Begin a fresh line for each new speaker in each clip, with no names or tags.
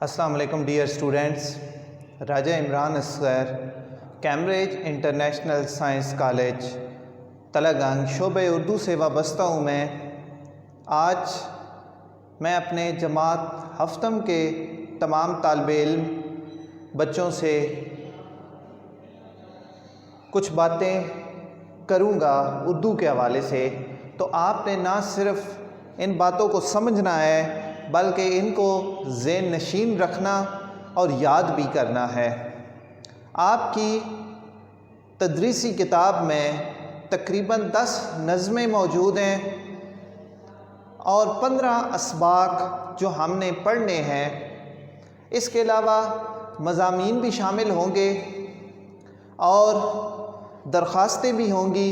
السلام علیکم dear students. Raja Imran Asghar, Cambridge International Science College Talla شعبہ اردو سے وابستہ ہوں. آج میں اپنے جماعت ہفتم کے تمام طالب علم بچوں سے کچھ باتیں کروں گا اردو کے حوالے سے. تو آپ نے نہ صرف ان باتوں کو سمجھنا ہے بلکہ ان کو ذہن نشین رکھنا اور یاد بھی کرنا ہے. آپ کی تدریسی کتاب میں تقریباً 10 نظمیں موجود ہیں اور 15 اسباق جو ہم نے پڑھنے ہیں. اس کے علاوہ مضامین بھی شامل ہوں گے اور درخواستیں بھی ہوں گی،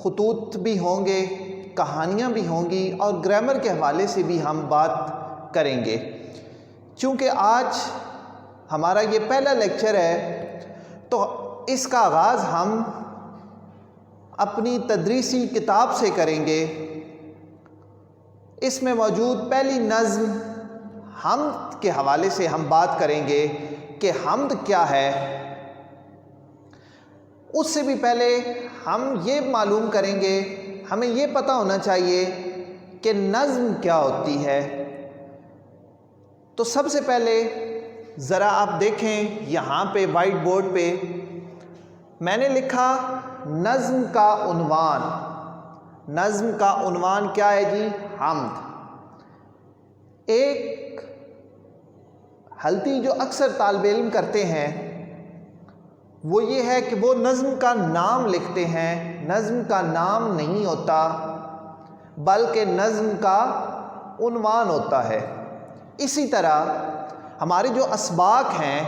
خطوط بھی ہوں گے، کہانیاں بھی ہوں گی اور گرامر کے حوالے سے بھی ہم بات کریں گے. چونکہ آج ہمارا یہ پہلا لیکچر ہے تو اس کا آغاز ہم اپنی تدریسی کتاب سے کریں گے. اس میں موجود پہلی نظم حمد کے حوالے سے ہم بات کریں گے کہ حمد کیا ہے. اس سے بھی پہلے ہم یہ معلوم کریں گے، ہمیں یہ پتہ ہونا چاہیے کہ نظم کیا ہوتی ہے. تو سب سے پہلے ذرا آپ دیکھیں یہاں پہ وائٹ بورڈ پہ میں نے لکھا نظم کا عنوان. نظم کا عنوان کیا ہے جی؟ حمد. ایک غلطی جو اکثر طالب علم کرتے ہیں وہ یہ ہے کہ وہ نظم کا نام لکھتے ہیں. نظم کا نام نہیں ہوتا بلکہ نظم کا عنوان ہوتا ہے. اسی طرح ہمارے جو اسباق ہیں،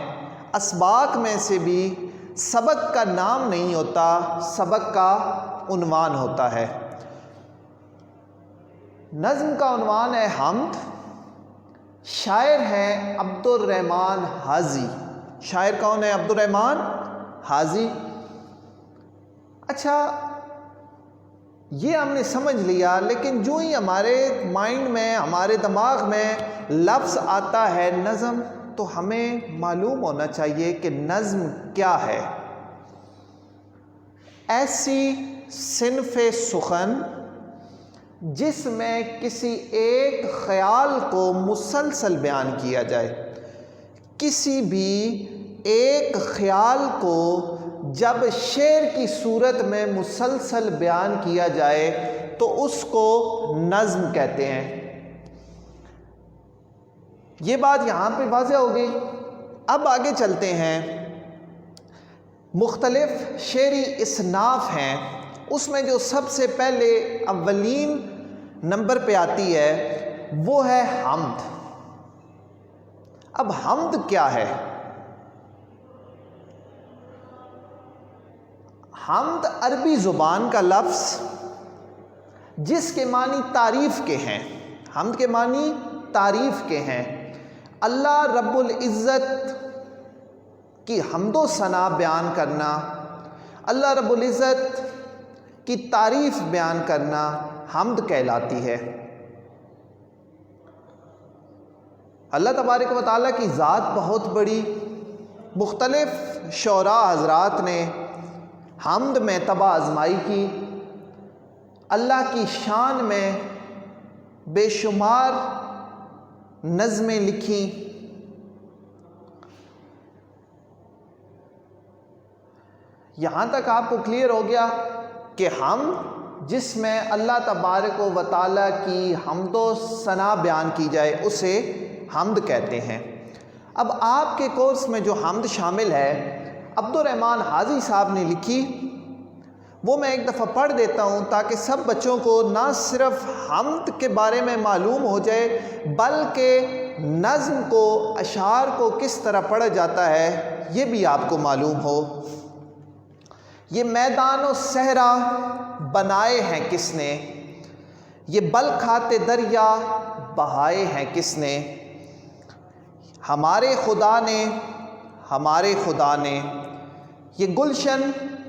اسباق میں سے بھی سبق کا نام نہیں ہوتا، سبق کا عنوان ہوتا ہے. نظم کا عنوان ہے حمد. شاعر ہیں عبد الرحمن حاضی. شاعر کون ہے؟ عبد الرحمن حاضی. اچھا، یہ ہم نے سمجھ لیا، لیکن جو ہی ہمارے مائنڈ میں، ہمارے دماغ میں لفظ آتا ہے نظم، تو ہمیں معلوم ہونا چاہیے کہ نظم کیا ہے. ایسی صنف سخن جس میں کسی ایک خیال کو مسلسل بیان کیا جائے. کسی بھی ایک خیال کو جب شعر کی صورت میں مسلسل بیان کیا جائے تو اس کو نظم کہتے ہیں. یہ بات یہاں پہ واضح ہو گئی. اب آگے چلتے ہیں. مختلف شعری اصناف ہیں، اس میں جو سب سے پہلے اولین نمبر پہ آتی ہے وہ ہے حمد. اب حمد کیا ہے؟ حمد عربی زبان کا لفظ جس کے معنی تعریف کے ہیں. حمد کے معنی تعریف کے ہیں. اللہ رب العزت کی حمد و ثنا بیان کرنا، اللہ رب العزت کی تعریف بیان کرنا حمد کہلاتی ہے. اللہ تبارک و تعالیٰ کی ذات بہت بڑی. مختلف شعراء حضرات نے حمد میں طبع آزمائی کی. اللہ کی شان میں بے شمار نظمیں لکھیں. یہاں تک آپ کو کلیئر ہو گیا کہ ہم جس میں اللہ تبارک و تعالیٰ کی حمد و ثنا بیان کی جائے اسے حمد کہتے ہیں. اب آپ کے کورس میں جو حمد شامل ہے عبد الرحمن حاضی صاحب نے لکھی، وہ میں ایک دفعہ پڑھ دیتا ہوں تاکہ سب بچوں کو نہ صرف حمد کے بارے میں معلوم ہو جائے بلکہ نظم کو، اشعار کو کس طرح پڑھا جاتا ہے یہ بھی آپ کو معلوم ہو. یہ میدان و صحرا بنائے ہیں کس نے، یہ بل کھاتے دریا بہائے ہیں کس نے. ہمارے خدا نے، ہمارے خدا نے یہ گلشن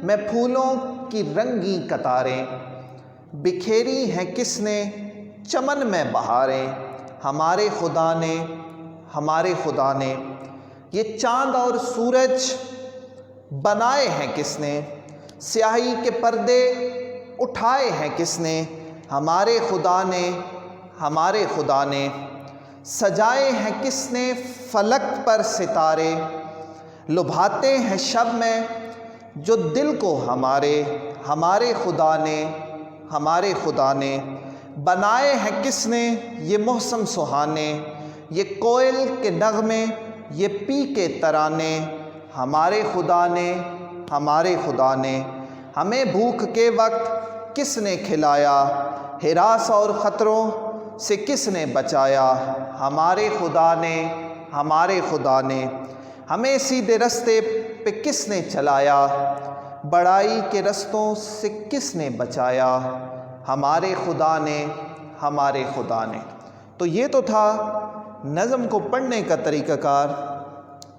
میں پھولوں کی رنگی قطاریں بکھیری ہیں کس نے چمن میں بہاریں. ہمارے خدا نے، ہمارے خدا نے، یہ چاند اور سورج بنائے ہیں کس نے، سیاہی کے پردے اٹھائے ہیں کس نے، ہمارے خدا نے، ہمارے خدا نے، سجائے ہیں کس نے فلک پر ستارے، لبھاتے ہیں شب میں جو دل کو ہمارے، ہمارے خدا نے، ہمارے خدا نے، بنائے ہیں کس نے یہ موسم سہانے، یہ کوئل کے نغمے، یہ پی کے ترانے، ہمارے خدا نے، ہمارے خدا نے، ہمیں بھوک کے وقت کس نے کھلایا، ہراس اور خطروں سے کس نے بچایا، ہمارے خدا نے، ہمارے خدا نے، ہمیں سیدھے رستے پہ کس نے چلایا، بڑائی کے رستوں سے کس نے بچایا، ہمارے خدا نے، ہمارے خدا نے۔ تو یہ تو تھا نظم کو پڑھنے کا طریقہ کار۔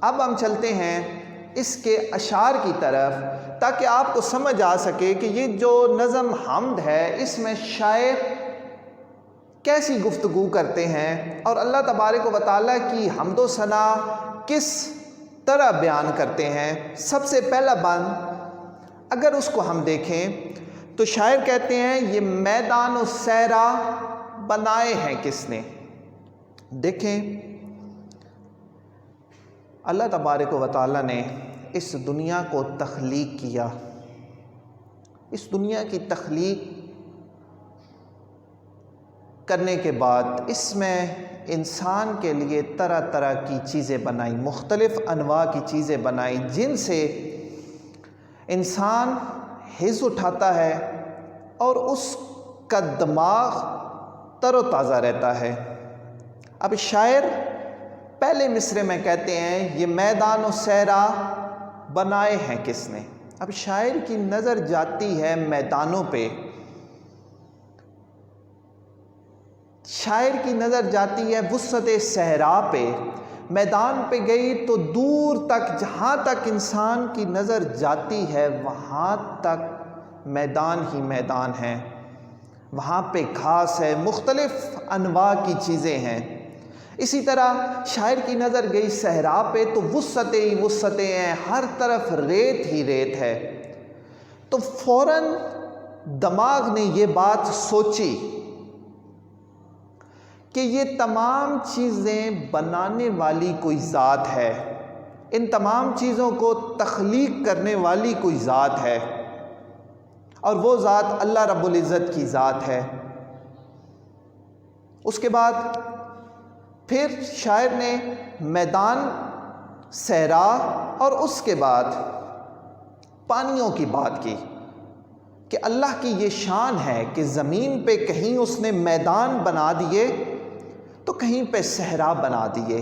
اب ہم چلتے ہیں اس کے اشعار کی طرف، تاکہ آپ کو سمجھ آ سکے کہ یہ جو نظم حمد ہے اس میں شاعر کیسی گفتگو کرتے ہیں اور اللہ تبارک و تعالیٰ کی حمد و ثنا کس طرح بیان کرتے ہیں۔ سب سے پہلا بند اگر اس کو ہم دیکھیں تو شاعر کہتے ہیں یہ میدان و صحرا بنائے ہیں کس نے۔ دیکھیں اللہ تبارک و تعالیٰ نے اس دنیا کو تخلیق کیا، اس دنیا کی تخلیق کرنے کے بعد اس میں انسان کے لیے طرح طرح کی چیزیں بنائی، مختلف انواع کی چیزیں بنائی جن سے انسان حظ اٹھاتا ہے اور اس کا دماغ تر و تازہ رہتا ہے۔ اب شاعر پہلے مصرے میں کہتے ہیں یہ میدان و صحرا بنائے ہیں کس نے۔ اب شاعر کی نظر جاتی ہے میدانوں پہ، شاعر کی نظر جاتی ہے وسعت صحرا پہ، میدان پہ گئی تو دور تک جہاں تک انسان کی نظر جاتی ہے وہاں تک میدان ہی میدان ہیں، وہاں پہ گھاس ہے، مختلف انواع کی چیزیں ہیں۔ اسی طرح شاعر کی نظر گئی صحرا پہ تو وسعتیں ہی وسعتیں ہیں، ہر طرف ریت ہی ریت ہے۔ تو فوراً دماغ نے یہ بات سوچی کہ یہ تمام چیزیں بنانے والی کوئی ذات ہے، ان تمام چیزوں کو تخلیق کرنے والی کوئی ذات ہے، اور وہ ذات اللہ رب العزت کی ذات ہے۔ اس کے بعد پھر شاعر نے میدان، صحرا اور اس کے بعد پانیوں کی بات کی کہ اللہ کی یہ شان ہے کہ زمین پہ کہیں اس نے میدان بنا دیے تو کہیں پہ صحرا بنا دیے،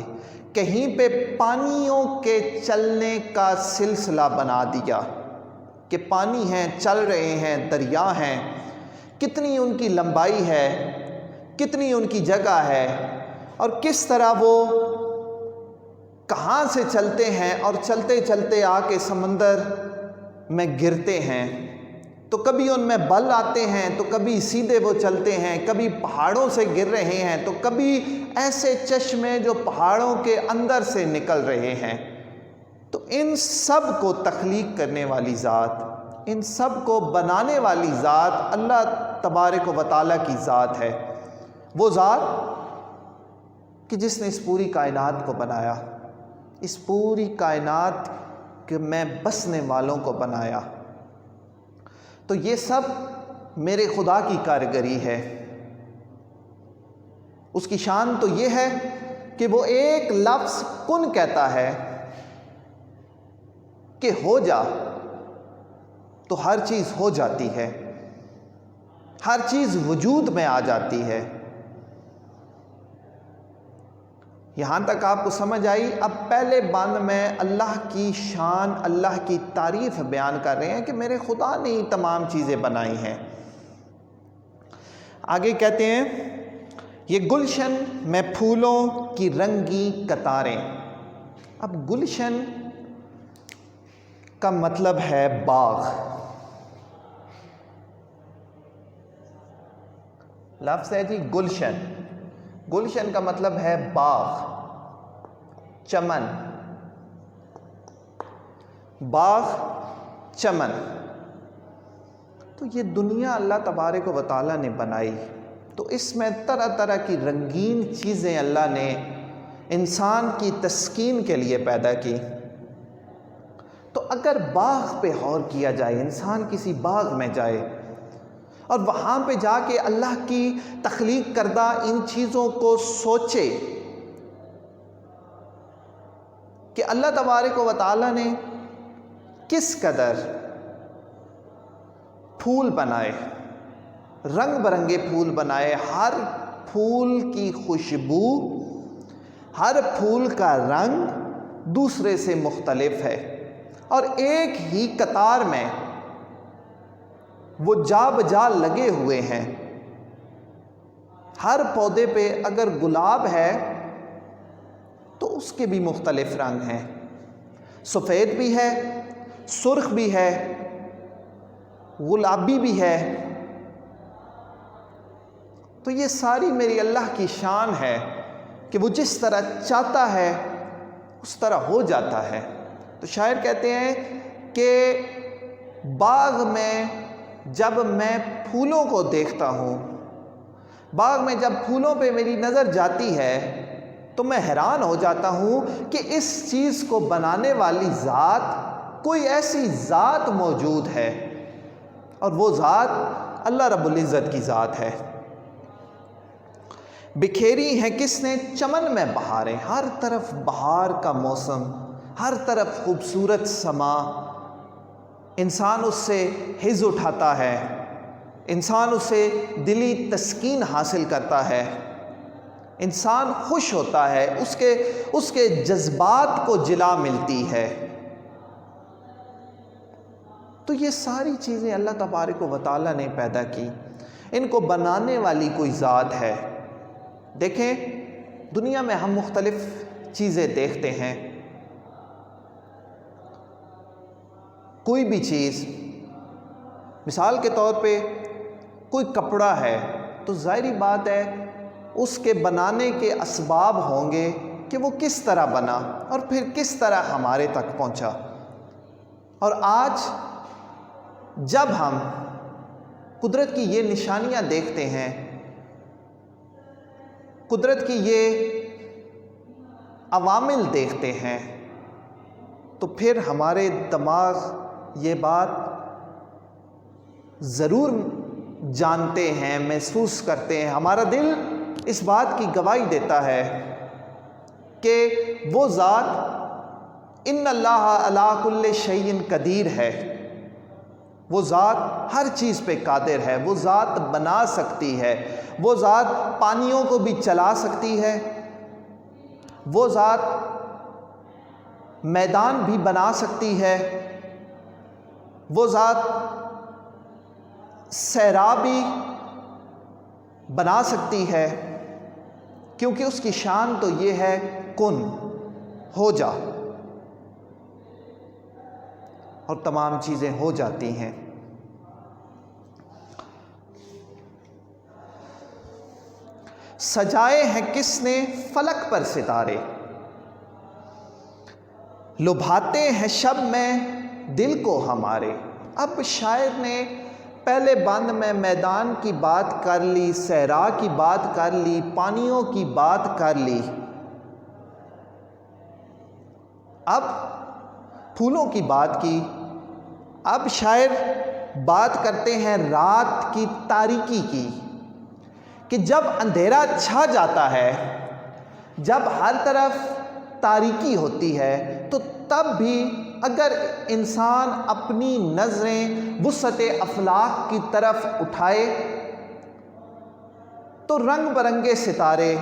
کہیں پہ پانیوں کے چلنے کا سلسلہ بنا دیا کہ پانی ہیں، چل رہے ہیں، دریا ہیں، کتنی ان کی لمبائی ہے، کتنی ان کی جگہ ہے، اور کس طرح وہ کہاں سے چلتے ہیں اور چلتے چلتے آ کے سمندر میں گرتے ہیں۔ تو کبھی ان میں بل آتے ہیں تو کبھی سیدھے وہ چلتے ہیں، کبھی پہاڑوں سے گر رہے ہیں تو کبھی ایسے چشمے جو پہاڑوں کے اندر سے نکل رہے ہیں۔ تو ان سب کو تخلیق کرنے والی ذات، ان سب کو بنانے والی ذات اللہ تبارک و تعالیٰ کی ذات ہے، وہ ذات کہ جس نے اس پوری کائنات کو بنایا، اس پوری کائنات کہ میں بسنے والوں کو بنایا۔ تو یہ سب میرے خدا کی کارگری ہے۔ اس کی شان تو یہ ہے کہ وہ ایک لفظ کن کہتا ہے کہ ہو جا تو ہر چیز ہو جاتی ہے، ہر چیز وجود میں آ جاتی ہے۔ یہاں تک آپ کو سمجھ آئی؟ اب پہلے بند میں اللہ کی شان، اللہ کی تعریف بیان کر رہے ہیں کہ میرے خدا نے ہی تمام چیزیں بنائی ہیں۔ آگے کہتے ہیں یہ گلشن میں پھولوں کی رنگی قطاریں۔ اب گلشن کا مطلب ہے باغ، لفظ ہے جی گلشن، گلشن کا مطلب ہے باغ۔ چمن، باغ، چمن. تو یہ دنیا اللہ تبارک و تعالیٰ نے بنائی، تو اس میں طرح طرح کی رنگین چیزیں اللہ نے انسان کی تسکین کے لیے پیدا کی. تو اگر باغ پہ غور کیا جائے، انسان کسی باغ میں جائے اور وہاں پہ جا کے اللہ کی تخلیق کردہ ان چیزوں کو سوچے کہ اللہ تبارک و تعالیٰ نے کس قدر پھول بنائے، رنگ برنگے پھول بنائے، ہر پھول کی خوشبو، ہر پھول کا رنگ دوسرے سے مختلف ہے، اور ایک ہی قطار میں وہ جا بجا لگے ہوئے ہیں. ہر پودے پہ اگر گلاب ہے تو اس کے بھی مختلف رنگ ہیں، سفید بھی ہے، سرخ بھی ہے، گلابی بھی ہے. تو یہ ساری میری اللہ کی شان ہے کہ وہ جس طرح چاہتا ہے اس طرح ہو جاتا ہے. تو شاعر کہتے ہیں کہ باغ میں جب میں پھولوں کو دیکھتا ہوں، باغ میں جب پھولوں پہ میری نظر جاتی ہے تو میں حیران ہو جاتا ہوں کہ اس چیز کو بنانے والی ذات، کوئی ایسی ذات موجود ہے، اور وہ ذات اللہ رب العزت کی ذات ہے. بکھیری ہیں کس نے چمن میں بہاریں، ہر طرف بہار کا موسم، ہر طرف خوبصورت سما، انسان اس سے حظ اٹھاتا ہے، انسان اس سے دلی تسکین حاصل کرتا ہے، انسان خوش ہوتا ہے، اس کے جذبات کو جلا ملتی ہے. تو یہ ساری چیزیں اللہ تبارک و تعالیٰ نے پیدا کی، ان کو بنانے والی کوئی ذات ہے. دیکھیں دنیا میں ہم مختلف چیزیں دیکھتے ہیں، کوئی بھی چیز، مثال کے طور پہ کوئی کپڑا ہے تو ظاہری بات ہے اس کے بنانے کے اسباب ہوں گے کہ وہ کس طرح بنا اور پھر کس طرح ہمارے تک پہنچا. اور آج جب ہم قدرت کی یہ نشانیاں دیکھتے ہیں، قدرت کی یہ عوامل دیکھتے ہیں، تو پھر ہمارے دماغ یہ بات ضرور جانتے ہیں، محسوس کرتے ہیں، ہمارا دل اس بات کی گواہی دیتا ہے کہ وہ ذات ان اللہ علی کل شیء قدیر ہے، وہ ذات ہر چیز پہ قادر ہے، وہ ذات بنا سکتی ہے، وہ ذات پانیوں کو بھی چلا سکتی ہے، وہ ذات میدان بھی بنا سکتی ہے، وہ ذات صحرا بھی بنا سکتی ہے، کیونکہ اس کی شان تو یہ ہے کن، ہو جا، اور تمام چیزیں ہو جاتی ہیں. سجائے ہیں کس نے فلک پر ستارے، لبھاتے ہیں شب میں دل کو ہمارے. اب شاعر نے پہلے بند میں میدان کی بات کر لی، صحرا کی بات کر لی، پانیوں کی بات کر لی، اب پھولوں کی بات کی. اب شاعر بات کرتے ہیں رات کی تاریکی کی، کہ جب اندھیرا چھا جاتا ہے، جب ہر طرف تاریکی ہوتی ہے، تو تب بھی اگر انسان اپنی نظریں وسعت افلاک کی طرف اٹھائے تو رنگ برنگے ستارے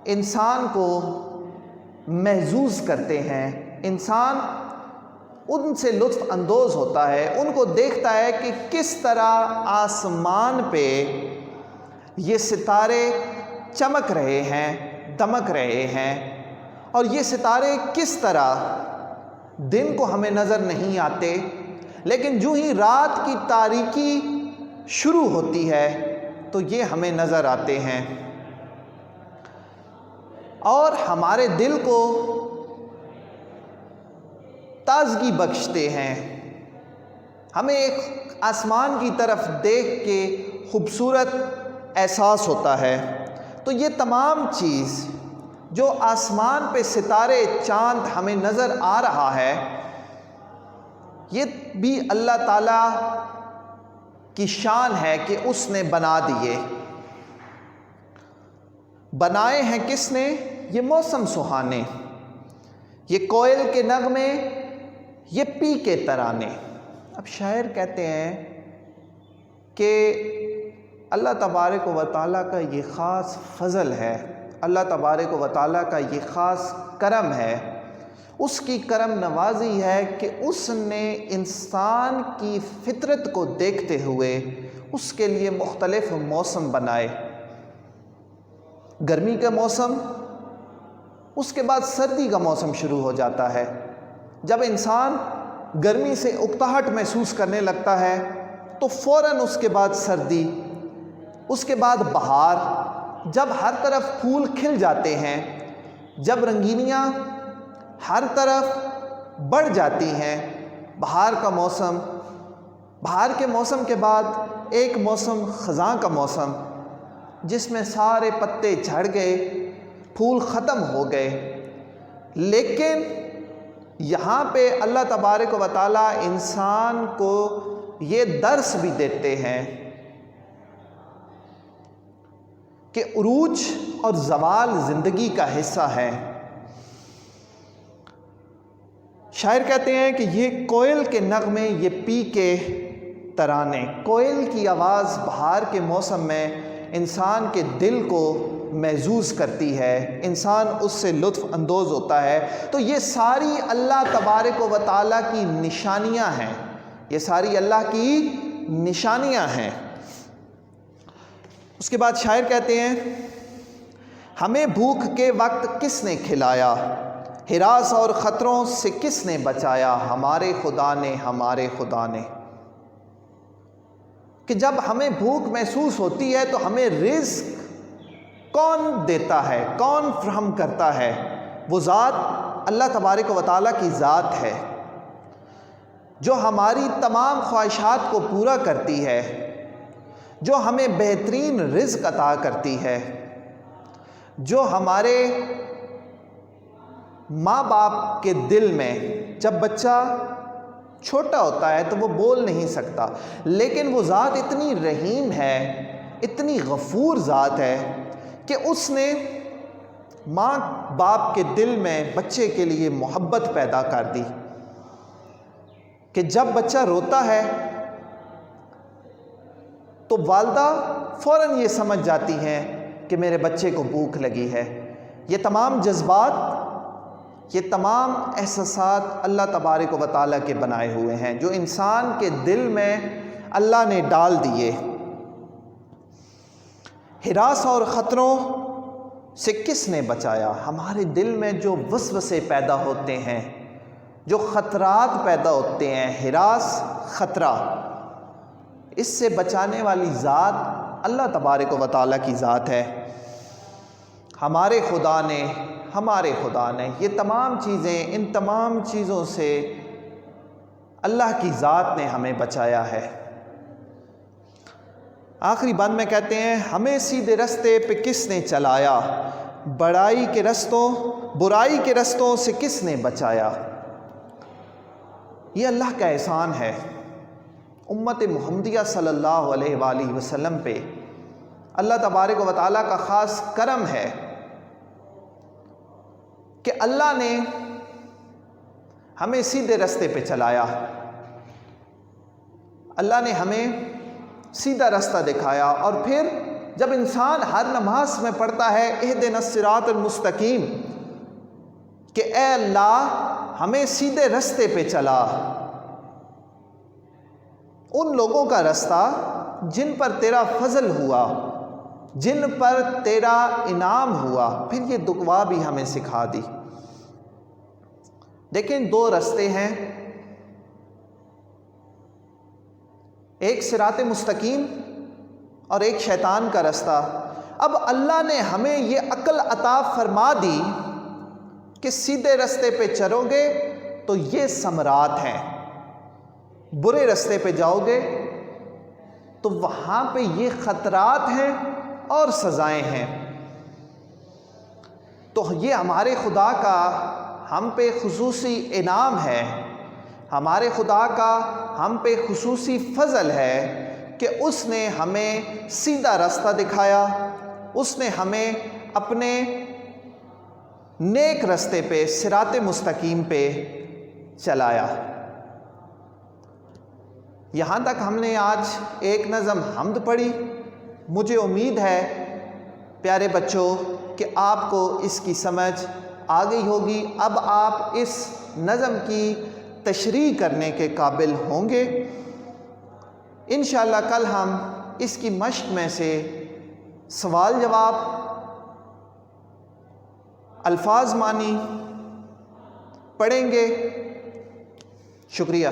انسان کو محظوظ کرتے ہیں، انسان ان سے لطف اندوز ہوتا ہے، ان کو دیکھتا ہے کہ کس طرح آسمان پہ یہ ستارے چمک رہے ہیں، دمک رہے ہیں، اور یہ ستارے کس طرح دن کو ہمیں نظر نہیں آتے، لیکن جو ہی رات کی تاریکی شروع ہوتی ہے تو یہ ہمیں نظر آتے ہیں. اور ہمارے دل کو تازگی بخشتے ہیں، ہمیں ایک آسمان کی طرف دیکھ کے خوبصورت احساس ہوتا ہے۔ تو یہ تمام چیز جو آسمان پہ ستارے چاند ہمیں نظر آ رہا ہے، یہ بھی اللہ تعالیٰ کی شان ہے کہ اس نے بنا دیے۔ بنائے ہیں کس نے؟ یہ موسم سہانے، یہ کوئل کے نغمے، یہ پی کے ترانے۔ اب شاعر کہتے ہیں کہ اللہ تبارک و تعالیٰ کا یہ خاص فضل ہے، اللہ تبارک و تعالیٰ کا یہ خاص کرم ہے، اس کی کرم نوازی ہے کہ اس نے انسان کی فطرت کو دیکھتے ہوئے اس کے لیے مختلف موسم بنائے۔ گرمی کا موسم، اس کے بعد سردی کا موسم شروع ہو جاتا ہے۔ جب انسان گرمی سے اکتاہٹ محسوس کرنے لگتا ہے تو فوراً اس کے بعد سردی، اس کے بعد بہار، جب ہر طرف پھول کھل جاتے ہیں، جب رنگینیاں ہر طرف بڑھ جاتی ہیں، بہار کا موسم، بہار کے موسم کے بعد ایک موسم خزاں کا موسم، جس میں سارے پتے جھڑ گئے، پھول ختم ہو گئے۔ لیکن یہاں پہ اللہ تبارک و تعالیٰ انسان کو یہ درس بھی دیتے ہیں کہ عروج اور زوال زندگی کا حصہ ہے۔ شاعر کہتے ہیں کہ یہ کوئل کے نغمے، یہ پی کے ترانے، کوئل کی آواز بہار کے موسم میں انسان کے دل کو محظوظ کرتی ہے، انسان اس سے لطف اندوز ہوتا ہے۔ تو یہ ساری اللہ تبارک و تعالیٰ کی نشانیاں ہیں، یہ ساری اللہ کی نشانیاں ہیں۔ اس کے بعد شاعر کہتے ہیں ہمیں بھوک کے وقت کس نے کھلایا، ہراس اور خطروں سے کس نے بچایا، ہمارے خدا نے، ہمارے خدا نے۔ کہ جب ہمیں بھوک محسوس ہوتی ہے تو ہمیں رزق کون دیتا ہے، کون فراہم کرتا ہے؟ وہ ذات اللہ تبارک و تعالیٰ کی ذات ہے جو ہماری تمام خواہشات کو پورا کرتی ہے، جو ہمیں بہترین رزق عطا کرتی ہے، جو ہمارے ماں باپ کے دل میں، جب بچہ چھوٹا ہوتا ہے تو وہ بول نہیں سکتا، لیکن وہ ذات اتنی رحیم ہے، اتنی غفور ذات ہے کہ اس نے ماں باپ کے دل میں بچے کے لیے محبت پیدا کر دی کہ جب بچہ روتا ہے تو والدہ فوراً یہ سمجھ جاتی ہیں کہ میرے بچے کو بھوک لگی ہے۔ یہ تمام جذبات، یہ تمام احساسات اللہ تبارک و تعالیٰ کے بنائے ہوئے ہیں جو انسان کے دل میں اللہ نے ڈال دیے۔ ہراس اور خطروں سے کس نے بچایا، ہمارے دل میں جو وسوسے پیدا ہوتے ہیں، جو خطرات پیدا ہوتے ہیں، ہراس، خطرہ، اس سے بچانے والی ذات اللہ تبارک و تعالیٰ کی ذات ہے۔ ہمارے خدا نے، ہمارے خدا نے، یہ تمام چیزیں، ان تمام چیزوں سے اللہ کی ذات نے ہمیں بچایا ہے۔ آخری بند میں کہتے ہیں ہمیں سیدھے رستے پہ کس نے چلایا، برائی کے رستوں سے کس نے بچایا۔ یہ اللہ کا احسان ہے امت محمدیہ صلی اللہ علیہ وآلہ وسلم پہ، اللہ تبارک و تعالیٰ کا خاص کرم ہے کہ اللہ نے ہمیں سیدھے رستے پہ چلایا، اللہ نے ہمیں سیدھا رستہ دکھایا۔ اور پھر جب انسان ہر نماز میں پڑھتا ہے اہدنا الصراط المستقیم، کہ اے اللہ ہمیں سیدھے رستے پہ چلا، ان لوگوں کا رستہ جن پر تیرا فضل ہوا، جن پر تیرا انعام ہوا، پھر یہ دعا بھی ہمیں سکھا دی۔ دیکھیں دو رستے ہیں، ایک صراط مستقیم اور ایک شیطان کا رستہ۔ اب اللہ نے ہمیں یہ عقل عطا فرما دی کہ سیدھے رستے پہ چلو گے تو یہ ثمرات ہیں، برے رستے پہ جاؤ گے تو وہاں پہ یہ خطرات ہیں اور سزائیں ہیں۔ تو یہ ہمارے خدا کا ہم پہ خصوصی انعام ہے، ہمارے خدا کا ہم پہ خصوصی فضل ہے کہ اس نے ہمیں سیدھا راستہ دکھایا، اس نے ہمیں اپنے نیک راستے پہ، صراط مستقیم پہ چلایا۔ یہاں تک ہم نے آج ایک نظم حمد پڑھی۔ مجھے امید ہے پیارے بچوں کہ آپ کو اس کی سمجھ آ گئی ہوگی۔ اب آپ اس نظم کی تشریح کرنے کے قابل ہوں گے۔ انشاءاللہ کل ہم اس کی مشق میں سے سوال جواب، الفاظ معنی پڑھیں گے۔ شکریہ۔